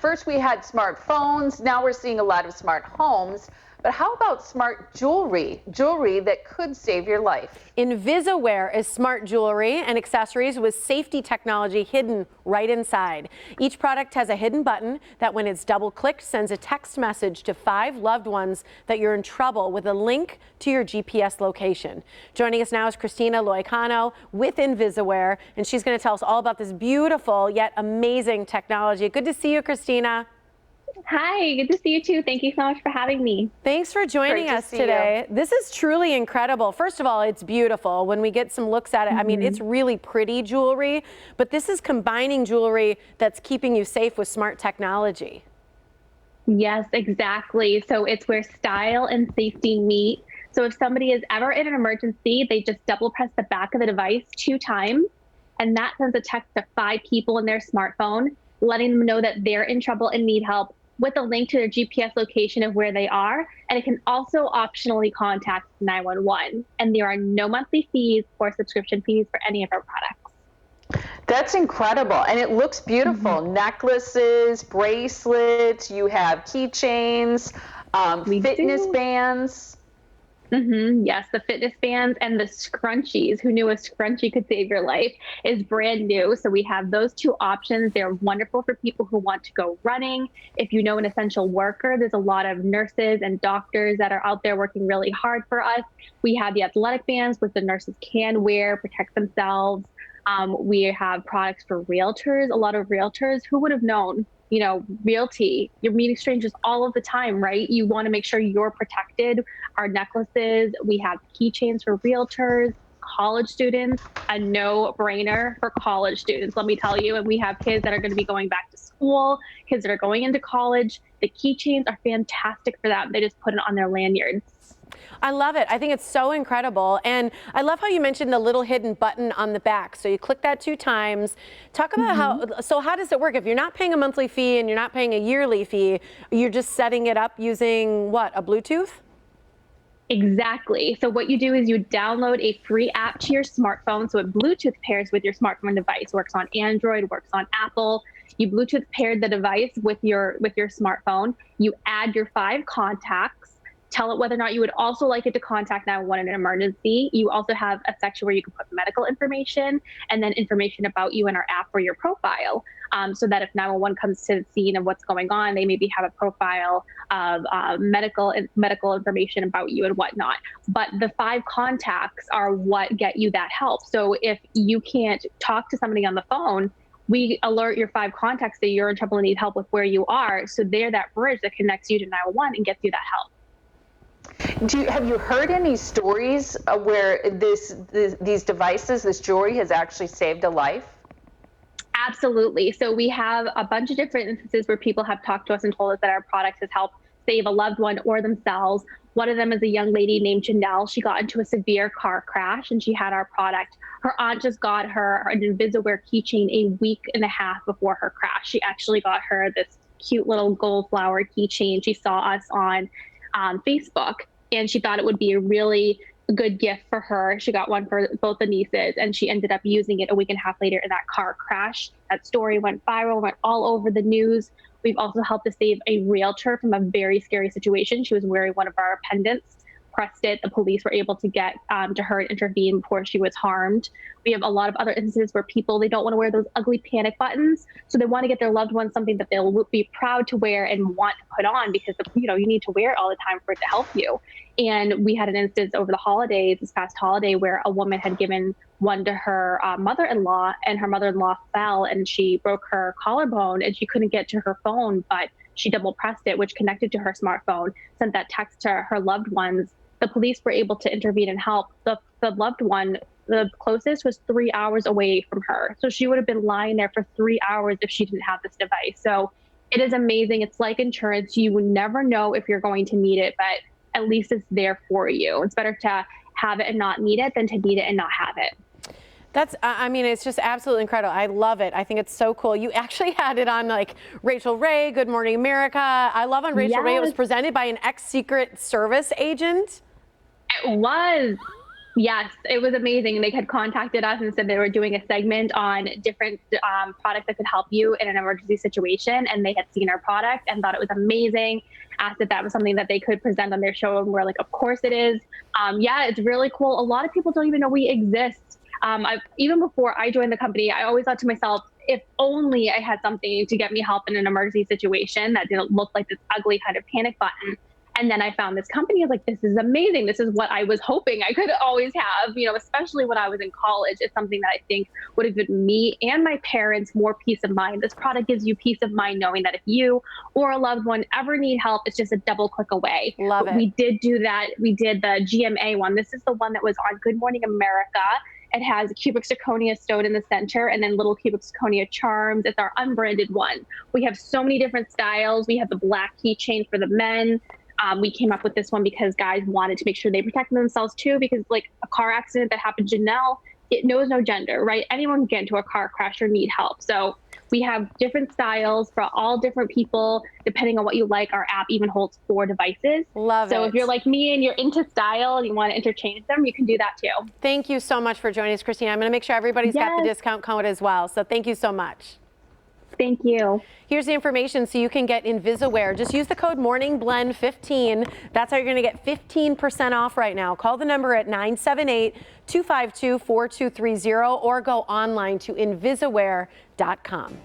first we had smartphones, now we're seeing a lot of smart homes. But how about smart jewelry that could save your life? Invisaware is smart jewelry and accessories with safety technology hidden right inside. Each product has a hidden button that when it's double clicked sends a text message to 5 loved ones that you're in trouble with a link to your GPS location. Joining us now is Christina Loicano with Invisaware, and she's going to tell us all about this beautiful yet amazing technology. Good to see you, Christina. Hi, good to see you too. Thank you so much for having me. Thanks for joining us today. This is truly incredible. First of all, it's beautiful. When we get some looks at it, I mean, it's really pretty jewelry, but this is combining jewelry that's keeping you safe with smart technology. Yes, exactly. So it's where style and safety meet. So if somebody is ever in an emergency, they just double press the back of the device 2 times, and that sends a text to 5 people in their smartphone, letting them know that they're in trouble and need help, with a link to their GPS location of where they are. And it can also optionally contact 911. And there are no monthly fees or subscription fees for any of our products. That's incredible. And it looks beautiful. Necklaces, bracelets, you have keychains, fitness bands. Yes, the fitness bands and the scrunchies. Who knew a scrunchie could save your life? Is brand new. So we have those 2 options. They're wonderful for people who want to go running. If you know an essential worker, there's a lot of nurses and doctors that are out there working really hard for us. We have the athletic bands, which the nurses can wear, protect themselves. We have products for realtors. A lot of realtors, who would have known? You know, realty, you're meeting strangers all of the time, right? You want to make sure you're protected. Our necklaces, we have keychains for realtors, college students, a no-brainer for college students, let me tell you. And we have kids that are going to be going back to school, kids that are going into college. The keychains are fantastic for that. They just put it on their lanyards. I love it. I think it's so incredible. And I love how you mentioned the little hidden button on the back. So you click that 2 times. Talk about how does it work? If you're not paying a monthly fee and you're not paying a yearly fee, you're just setting it up using what, a Bluetooth? Exactly. So what you do is you download a free app to your smartphone. So it Bluetooth pairs with your smartphone device, works on Android, works on Apple. You Bluetooth paired the device with your smartphone. You add your 5 contacts. Tell it whether or not you would also like it to contact 911 in an emergency. You also have a section where you can put medical information and then information about you in our app for your profile, so that if 911 comes to the scene of what's going on, they maybe have a profile of medical information about you and whatnot. But the 5 contacts are what get you that help. So if you can't talk to somebody on the phone, we alert your 5 contacts that you're in trouble and need help with where you are. So they're that bridge that connects you to 911 and gets you that help. Have you heard any stories where these devices, this jewelry, has actually saved a life? Absolutely. So we have a bunch of different instances where people have talked to us and told us that our product has helped save a loved one or themselves. One of them is a young lady named Janelle. She got into a severe car crash and she had our product. Her aunt just got her an Invisaware keychain a week and a half before her crash. She actually got her this cute little gold flower keychain. She saw us on Facebook, and she thought it would be a really good gift for her. She got one for both the nieces, and she ended up using it a week and a half later in that car crash. That story went viral, went all over the news. We've also helped to save a realtor from a very scary situation. She was wearing one of our pendants, pressed it. The police were able to get to her and intervene before she was harmed. We have a lot of other instances where people, they don't want to wear those ugly panic buttons. So they want to get their loved ones something that they'll be proud to wear and want to put on, because you need to wear it all the time for it to help you. And we had an instance over the holidays, this past holiday, where a woman had given one to her mother-in-law, and her mother-in-law fell and she broke her collarbone and she couldn't get to her phone, but she double pressed it, which connected to her smartphone, sent that text to her loved ones. The police were able to intervene and help. The loved one, the closest, was 3 hours away from her. So she would have been lying there for 3 hours if she didn't have this device. So it is amazing. It's like insurance. You would never know if you're going to need it, but at least it's there for you. It's better to have it and not need it than to need it and not have it. I mean, it's just absolutely incredible. I love it. I think it's so cool. You actually had it on like Rachel Ray, Good Morning America. I love on Rachel Ray, it was presented by an ex-Secret Service agent. It was. Yes, it was amazing. They had contacted us and said they were doing a segment on different products that could help you in an emergency situation. And they had seen our product and thought it was amazing, asked if that was something that they could present on their show. And we're like, of course it is. Yeah, it's really cool. A lot of people don't even know we exist. Even before I joined the company, I always thought to myself, if only I had something to get me help in an emergency situation that didn't look like this ugly kind of panic button. And then I found this company. I was like, this is amazing. This is what I was hoping I could always have, especially when I was in college. It's something that I think would have given me and my parents more peace of mind. This product gives you peace of mind knowing that if you or a loved one ever need help, it's just a double click away. Love it. We did do that. We did the GMA one. This is the one that was on Good Morning America. It has a cubic zirconia stone in the center and then little cubic zirconia charms. It's our unbranded one. We have so many different styles. We have the black keychain for the men. We came up with this one because guys wanted to make sure they protected themselves too, because like a car accident that happened to Janelle, it knows no gender, right? Anyone can get into a car crash or need help. So we have different styles for all different people, depending on what you like. Our app even holds 4 devices. Love it. So if you're like me and you're into style and you want to interchange them, you can do that too. Thank you so much for joining us, Christina. I'm going to make sure everybody's got the discount code as well. So thank you so much. Thank you. Here's the information so you can get invisaware. Just use the code morningblend15. That's how you're going to get 15% off right now. Call the number at 978-252-4230 or go online to invisaware.com.